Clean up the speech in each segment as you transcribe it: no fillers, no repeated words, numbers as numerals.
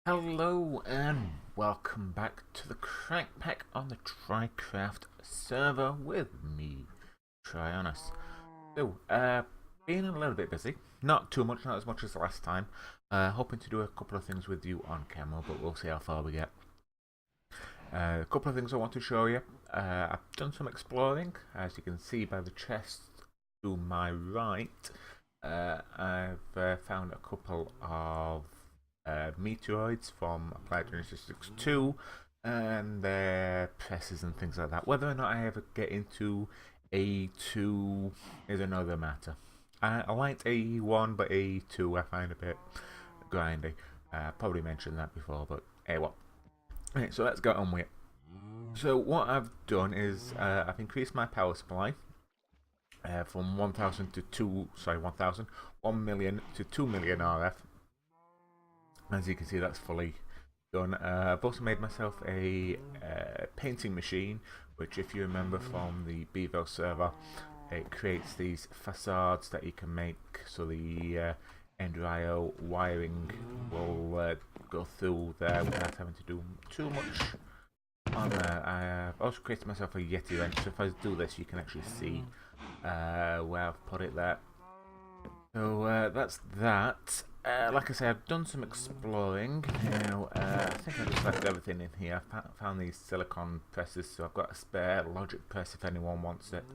Hello and welcome back to the Crackpack on the TryCraft server with me, Tryonus. Being a little bit busy, not too much, not as much as last time. Hoping to do a couple of things with you on camera, but we'll see how far we get. A couple of things I want to show you. I've done some exploring, as you can see by the chest to my right. I've found a couple of meteoroids from Applied Genesis 2 and their presses and things like that. Whether or not I ever get into A2 is another matter. I liked AE1, but AE2 I find a bit grindy. Probably mentioned that before, but hey, what? Right, so let's get on with it. So what I've done is I've increased my power supply from 1,000 to 1 million to 2 million RF. As you can see, that's fully done. I've also made myself a painting machine, which, if you remember from the Bevo server, it creates these facades that you can make so the NDIO wiring will go through there without having to do too much on there. I've also created myself a Yeti wrench, so if I do this you can actually see where I've put it there. So that's that. Like I say, I've done some exploring. Now, I think I just left everything in here. I found these silicon presses, so I've got a spare logic press if anyone wants it.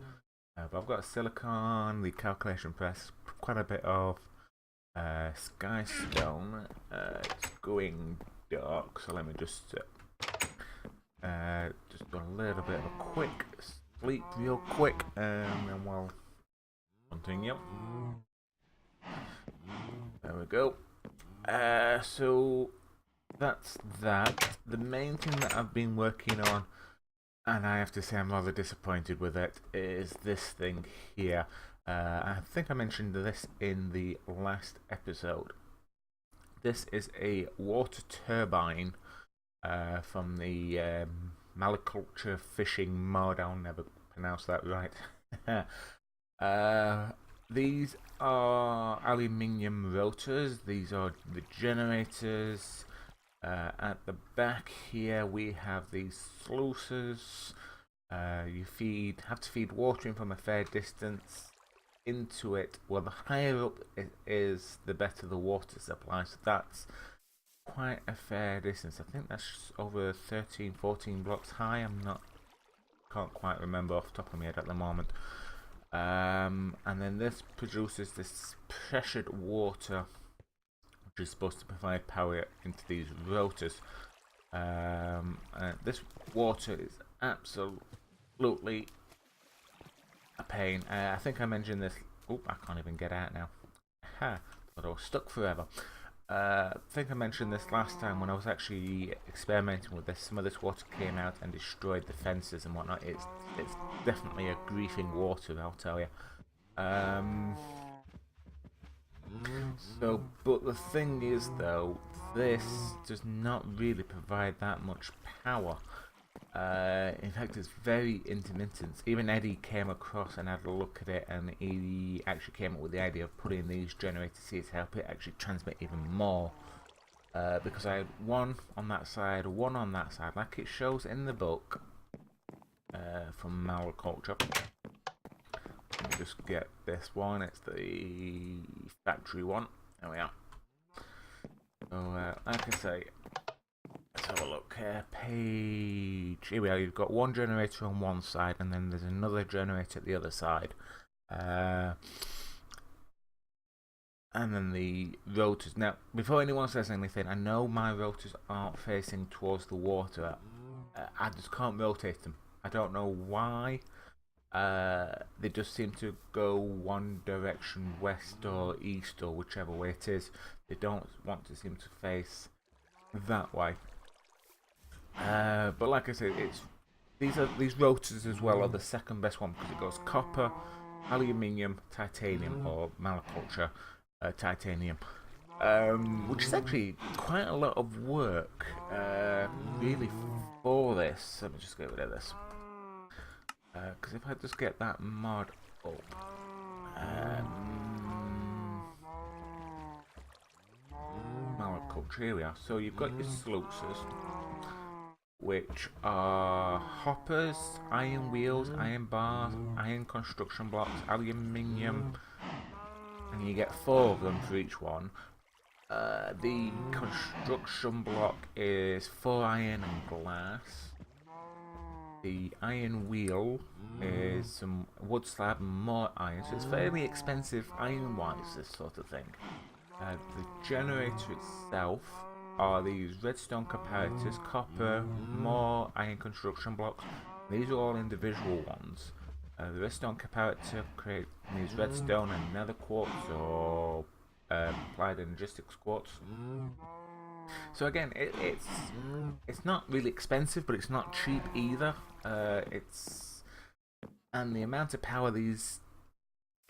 But I've got a silicon, the calculation press, quite a bit of sky stone. It's going dark, so let me just do a little bit of a quick sleep real quick, and then we'll continue. There we go. So that's that. The main thing that I've been working on, and I have to say I'm rather disappointed with it, is this thing here. I think I mentioned this in the last episode. This is a water turbine from the Malaculture fishing mode. I'll never pronounce that right. These are aluminium rotors. These are the generators. At the back here we have these sluices. You have to feed water in from a fair distance into it. Well, the higher up it is, the better the water supply. So that's quite a fair distance. I think that's over 13-14 blocks high. Can't quite remember off the top of my head at the moment. And then this produces this pressured water, which is supposed to provide power into these rotors. This water is absolutely a pain. I think I mentioned this. Oh, I can't even get out now. Ha! Thought I was stuck forever. I think I mentioned this last time when I was actually experimenting with this. Some of this water came out and destroyed the fences and whatnot. It's definitely a griefing water, I'll tell you. But the thing is, though, this does not really provide that much power. In fact, it's very intermittent. Even Eddie came across and had a look at it, and he actually came up with the idea of putting these generators here to help it actually transmit even more. Because I had one on that side, one on that side, like it shows in the book from Malaculture. Let me just get this one. It's the factory one. There we are. So, like I say, let's have a look here. Page. Here we are. You've got one generator on one side, and then there's another generator at the other side. And then the rotors. Now, before anyone says anything, I know my rotors aren't facing towards the water. I just can't rotate them. I don't know why. They just seem to go one direction, west or east or whichever way it is. They don't want to seem to face that way. But like I said, these rotors as well are the second best one because it goes copper, aluminium, titanium, or Malaculture titanium, which is actually quite a lot of work, really, for this. Let me just get rid of this, because if I just get that mod up, Malaculture. agriculture. Here we are. So you've got your sluices, which are hoppers, iron wheels, iron bars, iron construction blocks, aluminium, and you get 4 of them for each one. The construction block is 4 iron and glass. The iron wheel is some wood slab and more iron, so it's fairly expensive iron-wise, this sort of thing. The generator itself are these redstone comparators, copper, more iron construction blocks. These are all individual ones. The redstone comparator needs redstone and nether quartz or applied energistics quartz. So again, it's not really expensive, but it's not cheap either. And the amount of power these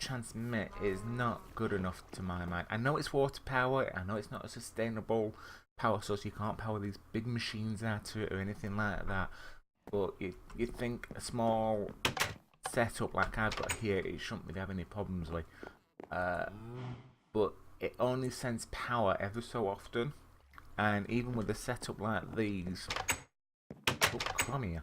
transmit is not good enough to my mind. I know it's water power. I know it's not a sustainable power source. You can't power these big machines out of it or anything like that. But you think a small setup like I've got here, it shouldn't really have any problems with. But it only sends power ever so often. And even with a setup like these, oh, come here.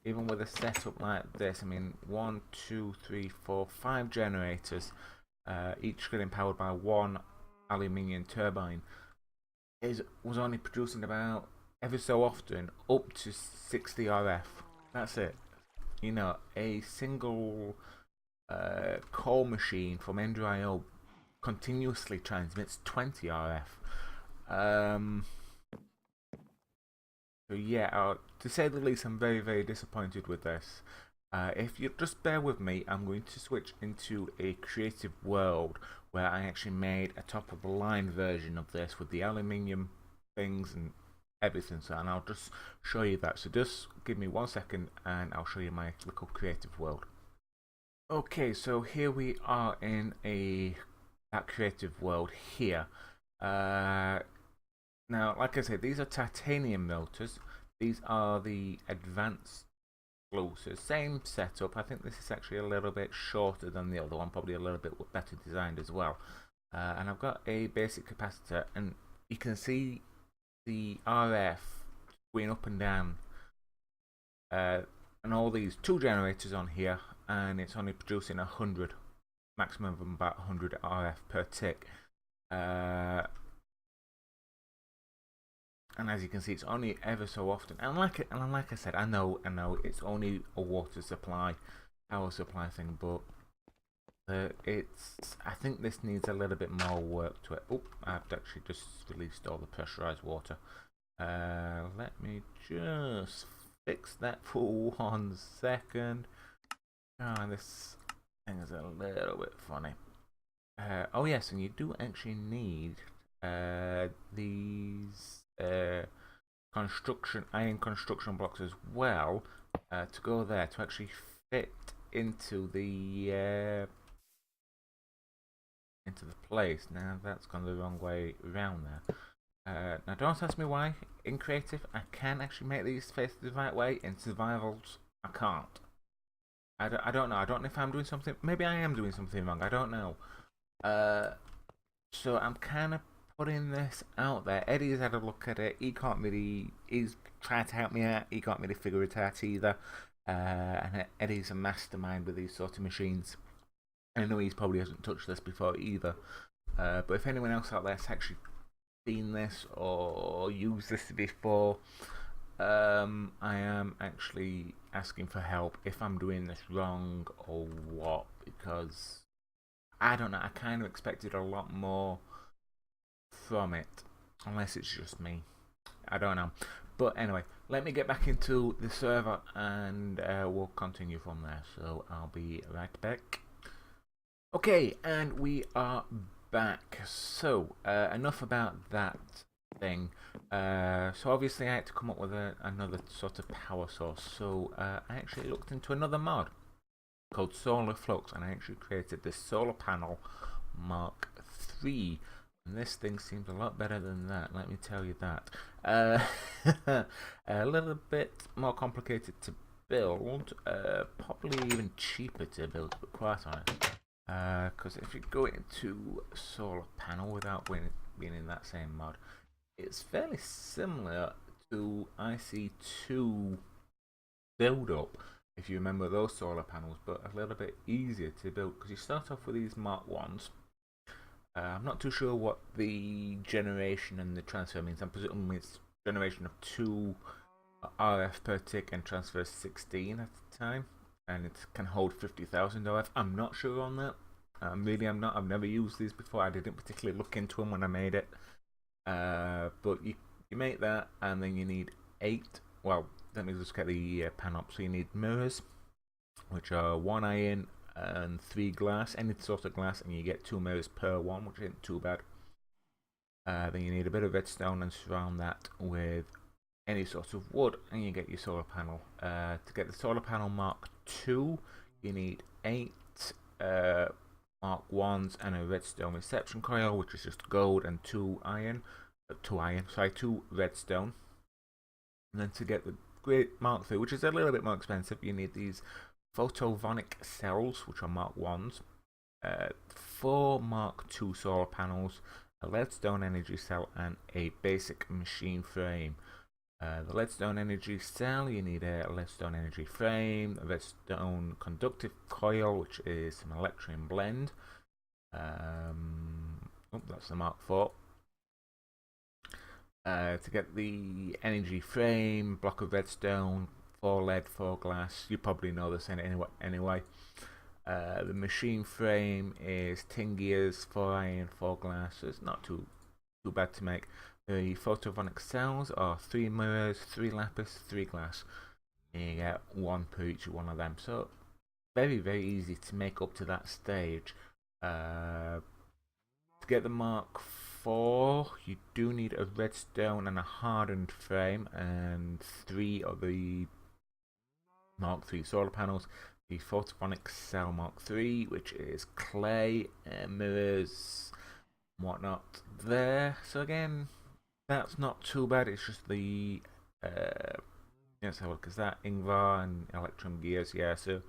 Even with a setup like this, I mean, 1, 2, 3, 4, 5 generators, each getting powered by 1 aluminium turbine, was only producing about, ever so often, up to 60 RF. That's it. You know, a single coal machine from Ender.io continuously transmits 20 RF. So yeah, to say the least, I'm very, very disappointed with this. If you just bear with me, I'm going to switch into a creative world where I actually made a top-of-the-line version of this with the aluminium things and everything. So, and I'll just show you that. So just give me 1 second, and I'll show you my little creative world. Okay, so here we are in that creative world here. Now, like I said, these are titanium motors. These are the advanced sluices. Same setup. I think this is actually a little bit shorter than the other one, probably a little bit better designed as well. And I've got a basic capacitor, and you can see the RF going up and down. And all these 2 generators on here, and it's only producing 100, maximum of about 100 RF per tick. And as you can see, it's only ever so often. And like I said, I know it's only a water supply, power supply thing, but I think this needs a little bit more work to it. Oh, I've actually just released all the pressurized water. Let me just fix that for 1 second. Oh, this thing is a little bit funny. Oh yes, and you do actually need these iron construction blocks as well to go there to actually fit into the place. Now that's gone the wrong way around there. Now don't ask me why. In creative, I can actually make these face the right way. In survivals, I can't. I don't know. I don't know if I'm doing something. Maybe I am doing something wrong. I don't know. So I'm kind of putting this out there. Eddie's had a look at it. He's trying to help me out. He can't really figure it out either. And Eddie's a mastermind with these sort of machines. I know he's probably hasn't touched this before either. But if anyone else out there has actually seen this or used this before, I am actually asking for help if I'm doing this wrong or what, because I don't know, I kind of expected a lot more from it, unless it's just me. I don't know. But anyway, let me get back into the server and we'll continue from there. So I'll be right back. Okay, and we are back. So enough about that thing. So obviously I had to come up with another sort of power source. So I actually looked into another mod called Solar Flux, and I actually created this solar panel Mark III. And this thing seems a lot better than that, let me tell you that. A little bit more complicated to build, probably even cheaper to build, to be quite honest. Because if you go into solar panel without being in that same mod. It's fairly similar to IC2 build up, if you remember those solar panels, but a little bit easier to build because you start off with these Mark 1s. I'm not too sure what the generation and the transfer means. I'm presuming it's generation of 2 RF per tick and transfer 16 at the time, and it can hold 50,000 RF. I'm not sure on that. I'm not. I've never used these before. I didn't particularly look into them when I made it. But you make that, and then you need 8. Well, let me just get the pan up. So you need mirrors, which are 1 iron and 3 glass, any sort of glass, and you get 2 mirrors per one, which isn't too bad. Then you need a bit of redstone and surround that with any sort of wood, and you get your solar panel. To get the solar panel Mark 2, you need 8 Mark 1s and a redstone reception coil, which is just gold, and 2 redstone. And then to get the Great Mark 3, which is a little bit more expensive, you need these photovoltaic cells, which are Mark 1s, 4 Mark 2 solar panels, a leadstone energy cell, and a basic machine frame. The leadstone energy cell, you need a leadstone energy frame, a redstone conductive coil, which is some electrum blend. That's the Mark 4. To get the energy frame, block of redstone, 4 lead, 4 glass. You probably know this anyway. The machine frame is 10 gears, 4 iron, 4 glass. So it's not too bad to make. The photovoltaic cells are 3 mirrors, 3 lapis, 3 glass. And you get 1 per each one of them. So very, very easy to make up to that stage. To get the Mark 4, you do need a redstone and a hardened frame and 3 of the Mark 3 solar panels. The photovoltaic cell Mark 3, which is clay, mirrors, and whatnot there. So again, that's not too bad. It's just the let's have a look. Is that Ingvar and electrum gears? Yeah. So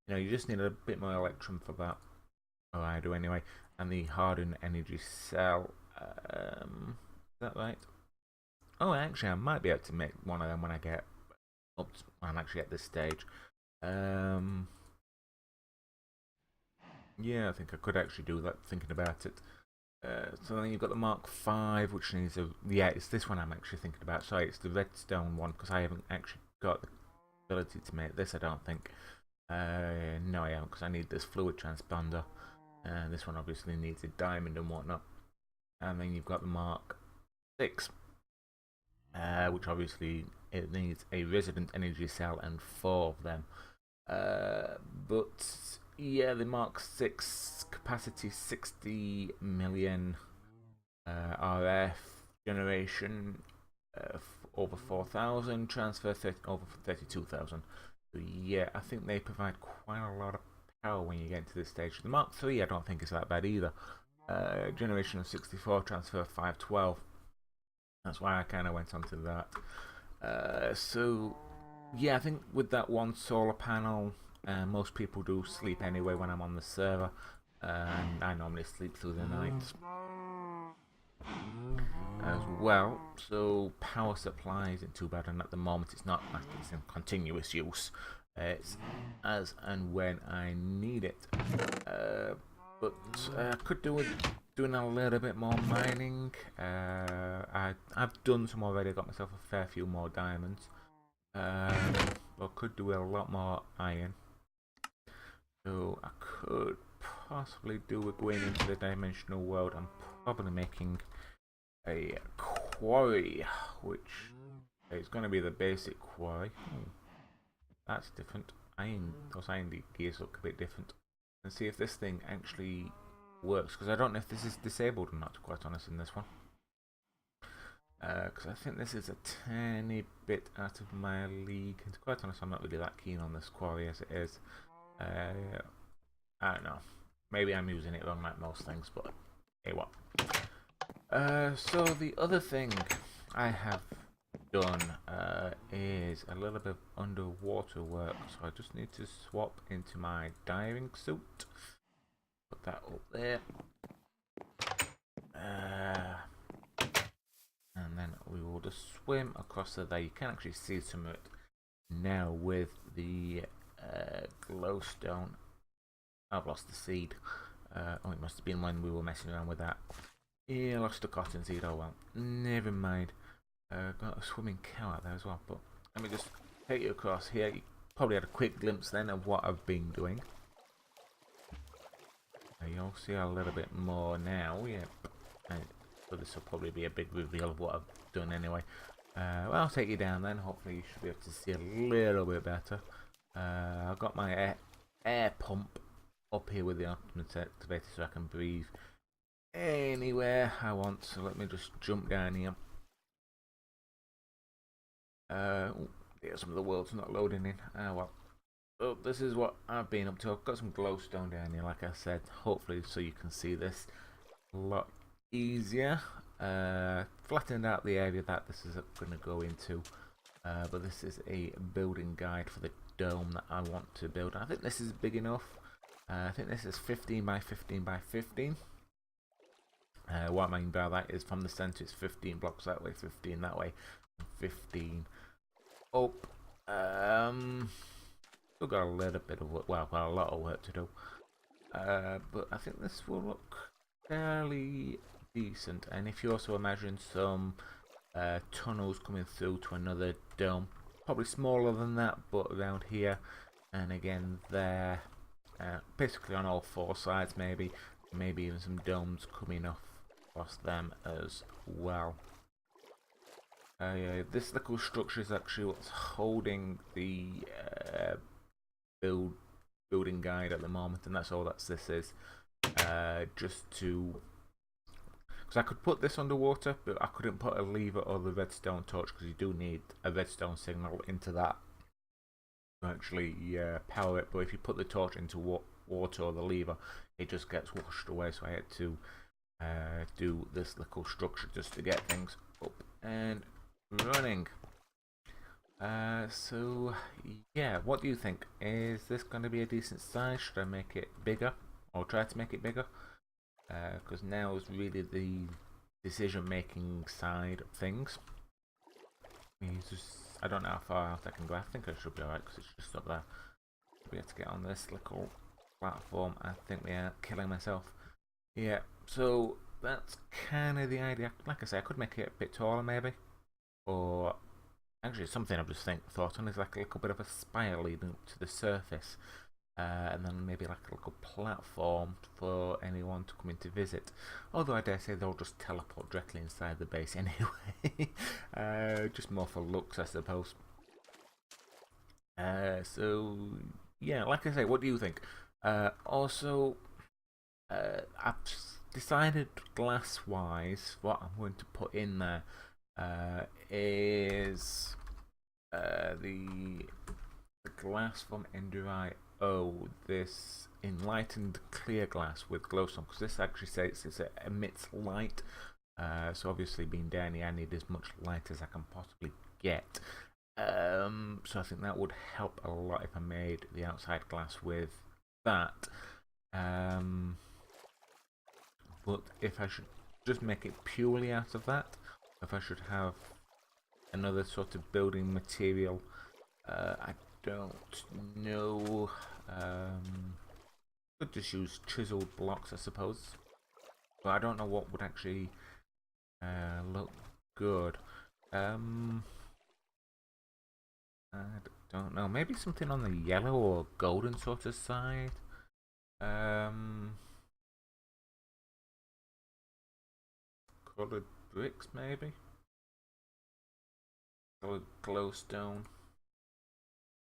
you just need a bit more electrum for that. Oh, I do anyway. And the hardened energy cell. Is that right? Oh, actually, I might be able to make one of them when I get up. I'm actually at this stage. Yeah, I think I could actually do that. Thinking about it. So then you've got the Mark 5, which needs a... Yeah, it's this one I'm actually thinking about. Sorry, it's the redstone one, because I haven't actually got the ability to make this, I don't think. No, I haven't, because I need this fluid transponder. And this one obviously needs a diamond and whatnot. And then you've got the Mark 6, which obviously it needs a resident energy cell and 4 of them. But yeah, the Mark 6 capacity 60 million RF generation over 4,000, transfer over 32,000. So yeah, I think they provide quite a lot of power when you get into this stage. The Mark 3 I don't think is that bad either. Generation of 64, transfer 512. That's why I kind of went on to that. So yeah, I think with that one solar panel, most people do sleep anyway when I'm on the server, and I normally sleep through the night as well. So power supply isn't too bad, and at the moment it's not like it's in continuous use. It's as and when I need it. But I could do with doing a little bit more mining. I've done some already. Got myself a fair few more diamonds. I could do a lot more iron. So I could possibly do with going into the dimensional world. I'm probably making a quarry, which is going to be the basic quarry. That's different. Those iron gears look a bit different. And see if this thing actually works, because I don't know if this is disabled or not, to be quite honest, in this one. Because I think this is a tiny bit out of my league. And to be quite honest, I'm not really that keen on this quarry as it is. I don't know. Maybe I'm using it wrong like most things, but hey, what? So the other thing I have done is a little bit of underwater work. So I just need to swap into my diving suit. Put that up there. just swim across there. You can actually see some of it now with the glowstone. I've lost the seed. Oh, it must have been when we were messing around with that. Yeah, lost the cotton seed. Oh well, never mind. Got a swimming cow out there as well. But let me just take you across here. You probably had a quick glimpse then of what I've been doing. You'll see a little bit more now. Yeah, so this will probably be a big reveal of what I've done anyway. Well, I'll take you down then. Hopefully you should be able to see a little bit better. I've got my air pump up here with the optimus activator so I can breathe anywhere I want. So let me just jump down here. Yeah, some of the world's not loading in. Well. So this is what I've been up to. I've got some glowstone down here, like I said, hopefully so you can see this a lot easier. Flattened out the area that this is going to go into, but this is a building guide for the dome that I want to build. I think this is big enough. I think this is 15 by 15 by 15. What I mean by that is from the center it's 15 blocks that way, 15 that way, and 15 up. Still got a little bit of work, well, got a lot of work to do, but I think this will look fairly decent. And if you also imagine some tunnels coming through to another dome, probably smaller than that, but around here, and again there, basically on all four sides, maybe even some domes coming off across them as well. This little structure is actually what's holding the building guide at the moment, and that's all that this is. Just to, because I could put this underwater, but I couldn't put a lever or the redstone torch because you do need a redstone signal into that to actually power it. But if you put the torch into water or the lever, it just gets washed away. So I had to do this little structure just to get things up and running. So yeah, what do you think? Is this going to be a decent size? Should I make it bigger or try to make it bigger? Because now is really the decision-making side of things. I don't know how far out I can go. I think I should be alright because it's just up there. We have to get on this little platform. I think we are killing myself. Yeah, so that's kind of the idea. Like I say, I could make it a bit taller maybe, or actually, something I've just thought on is like a little bit of a spire leading up to the surface, and then maybe like a little platform for anyone to come in to visit. Although I dare say they'll just teleport directly inside the base anyway. Just more for looks, I suppose. So yeah, like I say, what do you think? Also, I've decided glass-wise what I'm going to put in there. Is the glass from Ender.io, this enlightened clear glass with glowstone, because this actually says it emits light, so obviously being down here I need as much light as I can possibly get, so I think that would help a lot if I made the outside glass with that, but if I should just make it purely out of that, if I should have another sort of building material, I don't know. Could just use chiseled blocks, I suppose, but I don't know what would actually look good. I don't know. Maybe something on the yellow or golden sort of side. Coloured bricks, maybe. Coloured glowstone.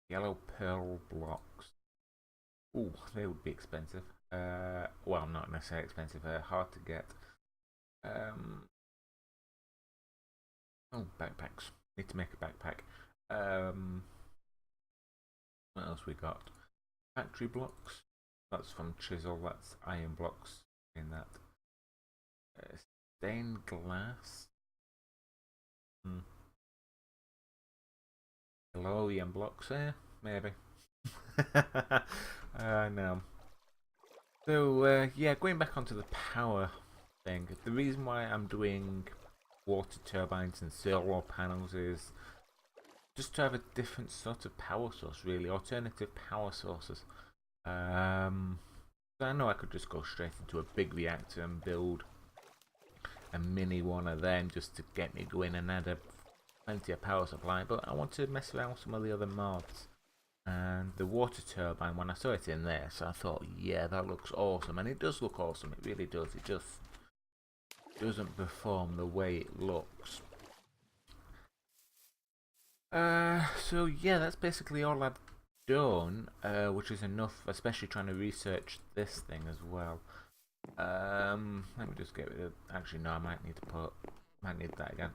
Yellow pearl blocks. Ooh, they would be expensive. Well, not necessarily expensive. Hard to get. Oh, backpacks. Need to make a backpack. What else we got? Factory blocks. That's from chisel. That's iron blocks in that. Stained glass. Galorian blocks there, maybe. No. So yeah, going back onto the power thing. The reason why I'm doing water turbines and solar panels is just to have a different sort of power source, really, alternative power sources. So I know I could just go straight into a big reactor and build a mini one of them just to get me going and add plenty of power supply, but I want to mess around with some of the other mods. And the water turbine, when I saw it in there, so I thought, yeah, that looks awesome. And it does look awesome, it really does. It just doesn't perform the way it looks. So yeah, that's basically all I've done, which is enough, especially trying to research this thing as well. Let me just get rid of, actually no, I might need that again.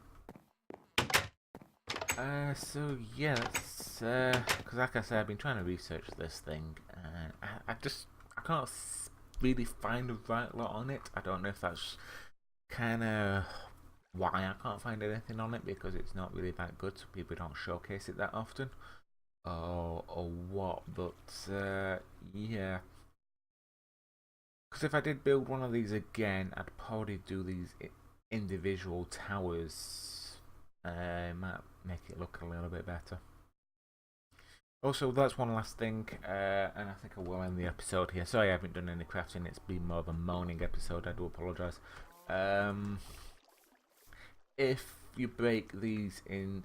So yeah, that's because like I said, I've been trying to research this thing, and I can't really find the right lot on it. I don't know if that's kind of why I can't find anything on it, because it's not really that good, so people don't showcase it that often, or what. But yeah, because if I did build one of these again, I'd probably do these individual towers. Might make it look a little bit better. Also, that's one last thing, and I think I will end the episode here. Sorry I haven't done any crafting, it's been more of a moaning episode, I do apologise. If you break these in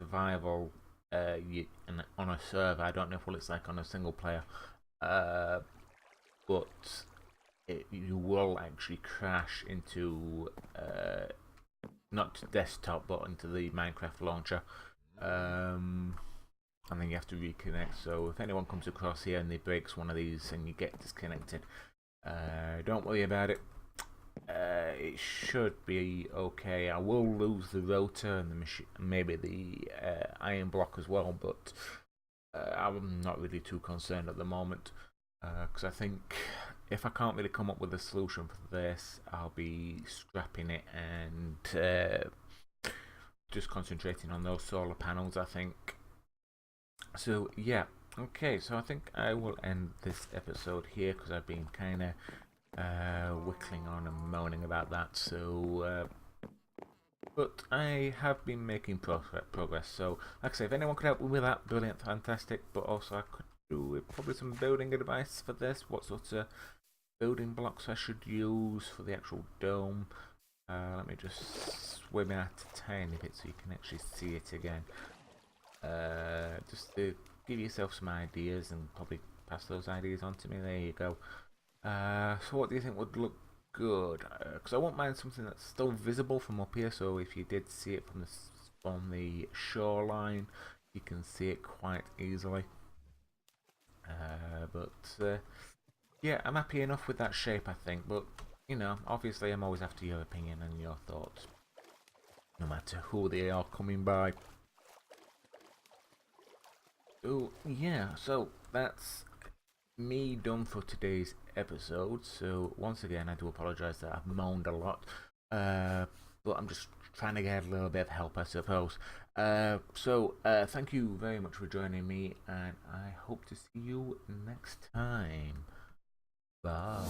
survival on a server, I don't know what it's like on a single player, but you will actually crash into not to desktop but into the Minecraft launcher, and then you have to reconnect. So if anyone comes across here and they breaks one of these and you get disconnected, don't worry about it. It should be okay. I will lose the rotor and the machine, maybe the iron block as well, but I'm not really too concerned at the moment, because I think if I can't really come up with a solution for this, I'll be scrapping it and just concentrating on those solar panels, I think. So yeah, okay, so I think I will end this episode here, because I've been kind of whittling on and moaning about that. So but I have been making progress, so like I say, if anyone could help me with that, brilliant, fantastic. But also I could do with probably some building advice for this, what sort of building blocks I should use for the actual dome. Let me just swim out a tiny bit so you can actually see it again, just to give yourself some ideas and probably pass those ideas on to me. There you go. So what do you think would look good? Because I won't mind something that's still visible from up here, so if you did see it from the shoreline, you can see it quite easily. But yeah, I'm happy enough with that shape, I think. But you know, obviously I'm always after your opinion and your thoughts, no matter who they are coming by. Oh yeah, so that's me done for today's episode. So once again, I do apologise that I've moaned a lot, but I'm just trying to get a little bit of help, I suppose. So thank you very much for joining me, and I hope to see you next time. Bye.